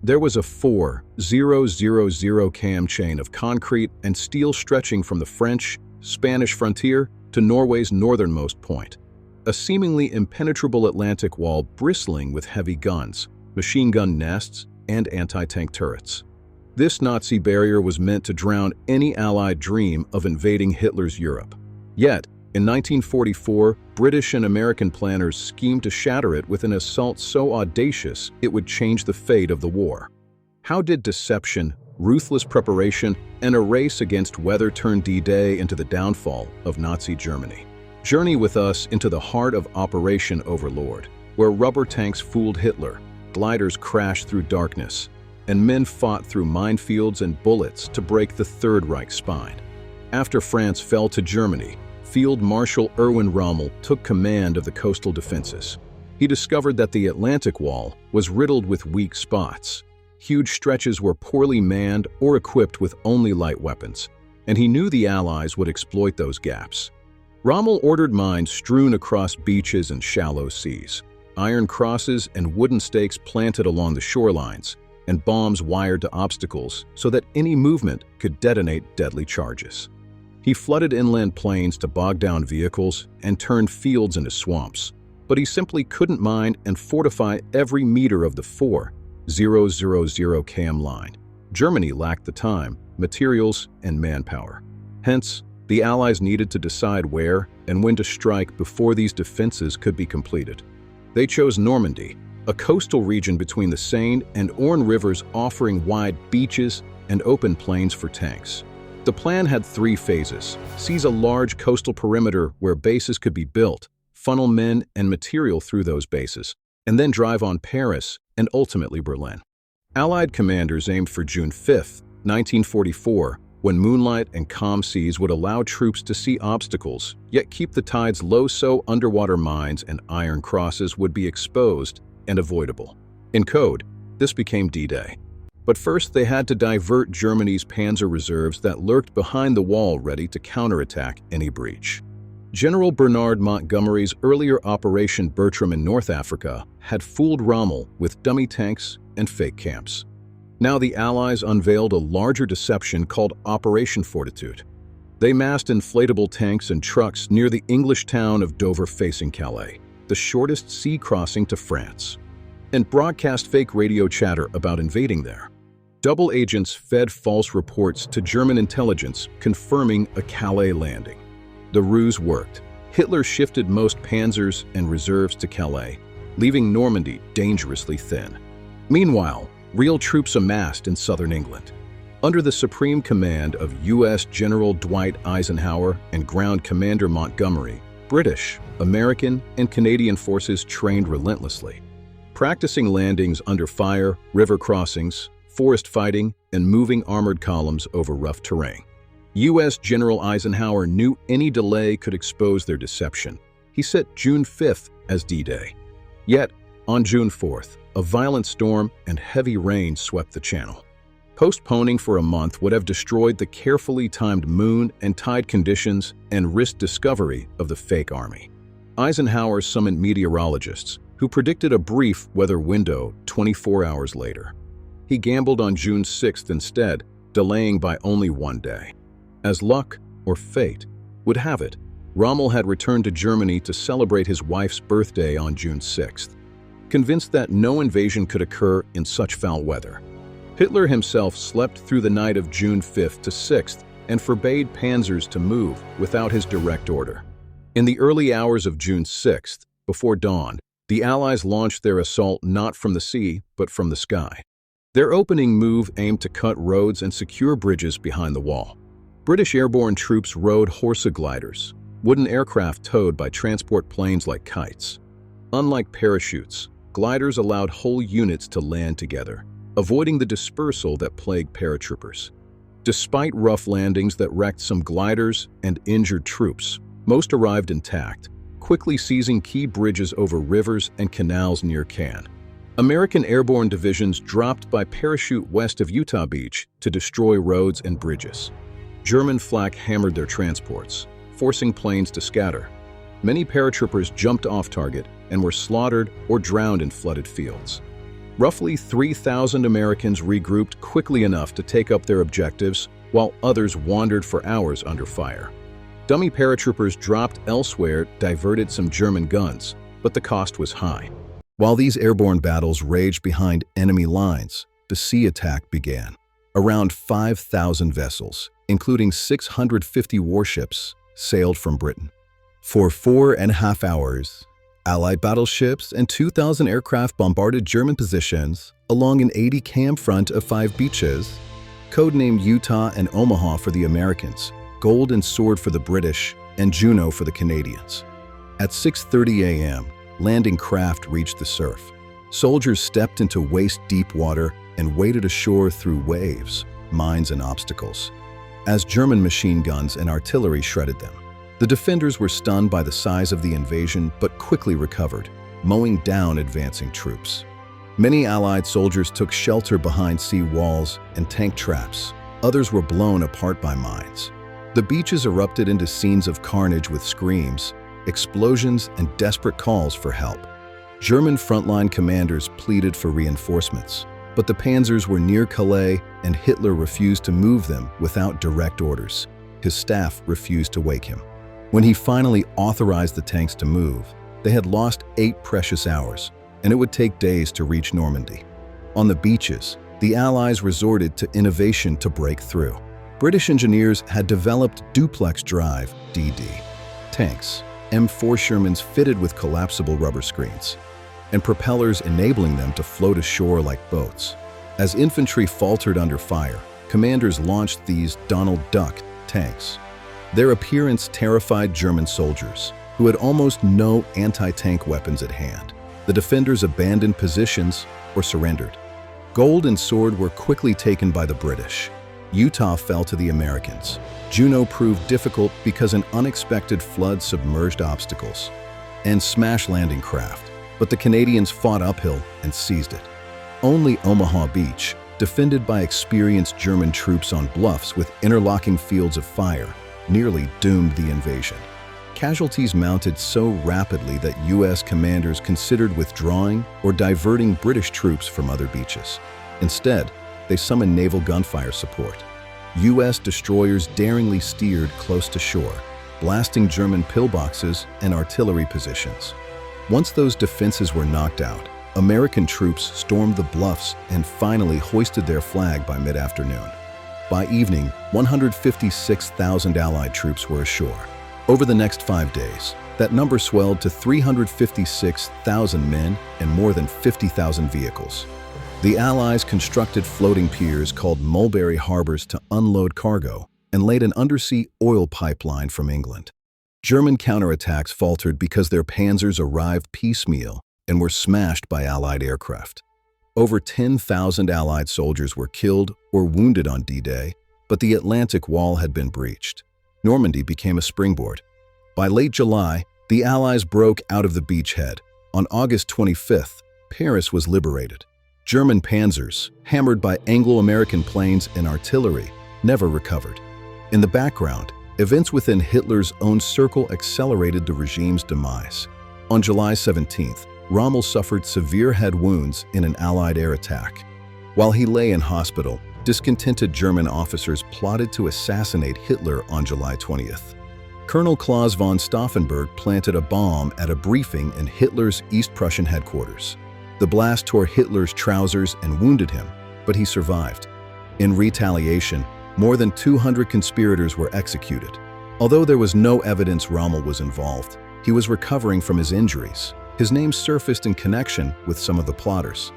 There was a 4,000 km chain of concrete and steel stretching from the French-Spanish frontier to Norway's northernmost point, a seemingly impenetrable Atlantic wall bristling with heavy guns, machine gun nests, and anti-tank turrets. This Nazi barrier was meant to drown any Allied dream of invading Hitler's Europe. Yet, in 1944, British and American planners schemed to shatter it with an assault so audacious it would change the fate of the war. How did deception, ruthless preparation, and a race against weather turn D-Day into the downfall of Nazi Germany? Journey with us into the heart of Operation Overlord, where rubber tanks fooled Hitler, gliders crashed through darkness, and men fought through minefields and bullets to break the Third Reich spine. After France fell to Germany, Field Marshal Erwin Rommel took command of the coastal defenses. He discovered that the Atlantic Wall was riddled with weak spots. Huge stretches were poorly manned or equipped with only light weapons, and he knew the Allies would exploit those gaps. Rommel ordered mines strewn across beaches and shallow seas, iron crosses and wooden stakes planted along the shorelines, and bombs wired to obstacles so that any movement could detonate deadly charges. He flooded inland plains to bog down vehicles and turned fields into swamps, but he simply couldn't mine and fortify every meter of the 4,000 km line. Germany lacked the time, materials, and manpower. Hence, the Allies needed to decide where and when to strike before these defenses could be completed. They chose Normandy, a coastal region between the Seine and Orne rivers offering wide beaches and open plains for tanks. The plan had 3 phases: seize a large coastal perimeter where bases could be built, funnel men and material through those bases, and then drive on Paris and ultimately Berlin. Allied commanders aimed for June 5, 1944, when moonlight and calm seas would allow troops to see obstacles, yet keep the tides low so underwater mines and iron crosses would be exposed and avoidable. In code, this became D-Day. But first they had to divert Germany's panzer reserves that lurked behind the wall ready to counterattack any breach. General Bernard Montgomery's earlier Operation Bertram in North Africa had fooled Rommel with dummy tanks and fake camps. Now the Allies unveiled a larger deception called Operation Fortitude. They massed inflatable tanks and trucks near the English town of Dover facing Calais, the shortest sea crossing to France, and broadcast fake radio chatter about invading there. Double agents fed false reports to German intelligence confirming a Calais landing. The ruse worked. Hitler shifted most panzers and reserves to Calais, leaving Normandy dangerously thin. Meanwhile, real troops amassed in southern England. Under the supreme command of U.S. General Dwight Eisenhower and Ground Commander Montgomery, British, American, and Canadian forces trained relentlessly, practicing landings under fire, river crossings, forest fighting, and moving armored columns over rough terrain. U.S. General Eisenhower knew any delay could expose their deception. He set June 5th as D-Day. Yet, on June 4th, a violent storm and heavy rain swept the channel. Postponing for a month would have destroyed the carefully timed moon and tide conditions and risked discovery of the fake army. Eisenhower summoned meteorologists, who predicted a brief weather window 24 hours later. He gambled on June 6th instead, delaying by only 1 day. As luck, or fate, would have it, Rommel had returned to Germany to celebrate his wife's birthday on June 6th. Convinced that no invasion could occur in such foul weather, Hitler himself slept through the night of June 5th to 6th and forbade panzers to move without his direct order. In the early hours of June 6th, before dawn, the Allies launched their assault not from the sea, but from the sky. Their opening move aimed to cut roads and secure bridges behind the wall. British airborne troops rode Horsa gliders, wooden aircraft towed by transport planes like kites. Unlike parachutes, gliders allowed whole units to land together, avoiding the dispersal that plagued paratroopers. Despite rough landings that wrecked some gliders and injured troops, most arrived intact, quickly seizing key bridges over rivers and canals near Cannes. American airborne divisions dropped by parachute west of Utah Beach to destroy roads and bridges. German flak hammered their transports, forcing planes to scatter. Many paratroopers jumped off target and were slaughtered or drowned in flooded fields. Roughly 3,000 Americans regrouped quickly enough to take up their objectives, while others wandered for hours under fire. Dummy paratroopers dropped elsewhere diverted some German guns, but the cost was high. While these airborne battles raged behind enemy lines, the sea attack began. Around 5,000 vessels, including 650 warships, sailed from Britain. For 4.5 hours, Allied battleships and 2,000 aircraft bombarded German positions along an 80-km front of 5 beaches, codenamed Utah and Omaha for the Americans, Gold and Sword for the British, and Juno for the Canadians. At 6:30 a.m., landing craft reached the surf. Soldiers stepped into waist-deep water and waded ashore through waves, mines, and obstacles, as German machine guns and artillery shredded them. The defenders were stunned by the size of the invasion but quickly recovered, mowing down advancing troops. Many Allied soldiers took shelter behind sea walls and tank traps. Others were blown apart by mines. The beaches erupted into scenes of carnage with screams, explosions, and desperate calls for help. German frontline commanders pleaded for reinforcements, but the panzers were near Calais and Hitler refused to move them without direct orders. His staff refused to wake him. When he finally authorized the tanks to move, they had lost 8 precious hours, and it would take days to reach Normandy. On the beaches, the Allies resorted to innovation to break through. British engineers had developed duplex drive (DD) tanks, M4 Shermans fitted with collapsible rubber screens, and propellers enabling them to float ashore like boats. As infantry faltered under fire, commanders launched these Donald Duck tanks. Their appearance terrified German soldiers, who had almost no anti-tank weapons at hand. The defenders abandoned positions or surrendered. Gold and Sword were quickly taken by the British. Utah fell to the Americans. Juno proved difficult because an unexpected flood submerged obstacles and smashed landing craft, but the Canadians fought uphill and seized it. Only Omaha Beach, defended by experienced German troops on bluffs with interlocking fields of fire, nearly doomed the invasion. Casualties mounted so rapidly that U.S. commanders considered withdrawing or diverting British troops from other beaches. Instead, they summoned naval gunfire support. U.S. destroyers daringly steered close to shore, blasting German pillboxes and artillery positions. Once those defenses were knocked out, American troops stormed the bluffs and finally hoisted their flag by mid-afternoon. By evening, 156,000 Allied troops were ashore. Over the next 5 days, that number swelled to 356,000 men and more than 50,000 vehicles. The Allies constructed floating piers called Mulberry Harbors to unload cargo and laid an undersea oil pipeline from England. German counterattacks faltered because their panzers arrived piecemeal and were smashed by Allied aircraft. Over 10,000 Allied soldiers were killed or wounded on D-Day, but the Atlantic Wall had been breached. Normandy became a springboard. By late July, the Allies broke out of the beachhead. On August 25th, Paris was liberated. German panzers, hammered by Anglo-American planes and artillery, never recovered. In the background, events within Hitler's own circle accelerated the regime's demise. On July 17th, Rommel suffered severe head wounds in an Allied air attack. While he lay in hospital, discontented German officers plotted to assassinate Hitler on July 20th. Colonel Claus von Stauffenberg planted a bomb at a briefing in Hitler's East Prussian headquarters. The blast tore Hitler's trousers and wounded him, but he survived. In retaliation, more than 200 conspirators were executed. Although there was no evidence Rommel was involved, he was recovering from his injuries. His name surfaced in connection with some of the plotters.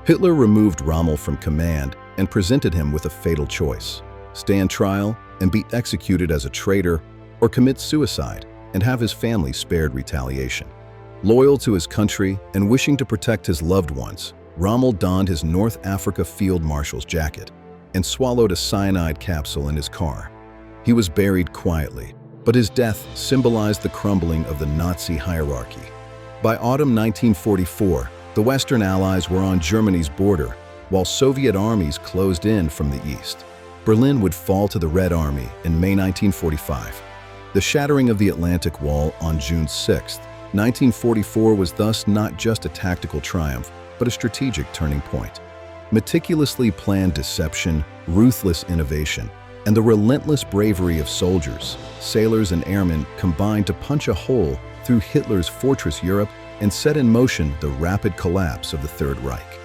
Hitler removed Rommel from command and presented him with a fatal choice: stand trial and be executed as a traitor, or commit suicide and have his family spared retaliation. Loyal to his country and wishing to protect his loved ones, Rommel donned his North Africa Field Marshal's jacket and swallowed a cyanide capsule in his car. He was buried quietly, but his death symbolized the crumbling of the Nazi hierarchy. By autumn 1944, the Western Allies were on Germany's border, while Soviet armies closed in from the east. Berlin would fall to the Red Army in May 1945. The shattering of the Atlantic Wall on June 6, 1944 was thus not just a tactical triumph, but a strategic turning point. Meticulously planned deception, ruthless innovation, and the relentless bravery of soldiers, sailors, and airmen combined to punch a hole through Hitler's fortress Europe and set in motion the rapid collapse of the Third Reich.